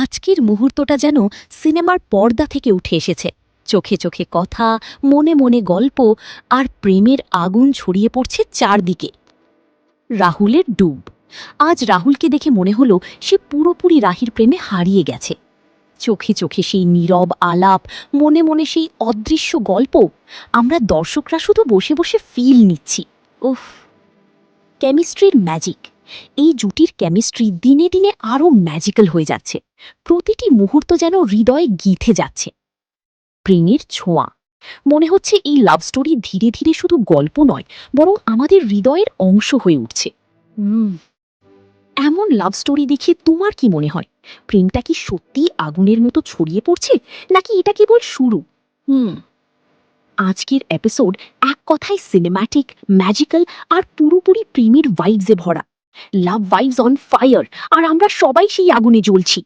আজকের মুহূর্তটা যেন সিনেমার পর্দা থেকে উঠে এসেছে। চোখে চোখে কথা, মনে মনে গল্প, আর প্রেমের আগুন ছড়িয়ে পড়ছে চারদিকে। রাহুলের ডুব। আজ রাহুলকে দেখে মনে হলো সে পুরোপুরি রাহির প্রেমে হারিয়ে গেছে। চোখে চোখে সেই নীরব আলাপ, মনে মনে সেই অদৃশ্য গল্প, আমরা দর্শকরা শুধু বসে বসে ফিল নিচ্ছি। উফ, কেমিস্ট্রির ম্যাজিক। এই জুটির কেমিস্ট্রি দিনে দিনে আরও ম্যাজিক্যাল হয়ে যাচ্ছে। প্রতিটি মুহূর্ত যেন হৃদয়ে গিথে যাচ্ছে। প্রেমের ছোঁয়া। মনে হচ্ছে এই লাভ স্টোরি ধীরে ধীরে শুধু গল্প নয়, বরং আমাদের হৃদয়ের অংশ হয়ে উঠছে। এমন লাভ স্টোরি দেখে তোমার কি মনে হয়? প্রেমটা কি সত্যি আগুনের মতো ছড়িয়ে পড়ছে, নাকি এটা কেবল শুরু? আজকের এপিসোড এক কথায় সিনেম্যাটিক, ম্যাজিক্যাল, আর পুরোপুরি প্রেমের ভাইবসে ভরা। লাভ ভাইবস অন ফায়ার, আর আমরা সবাই সেই আগুনে জ্বলছি।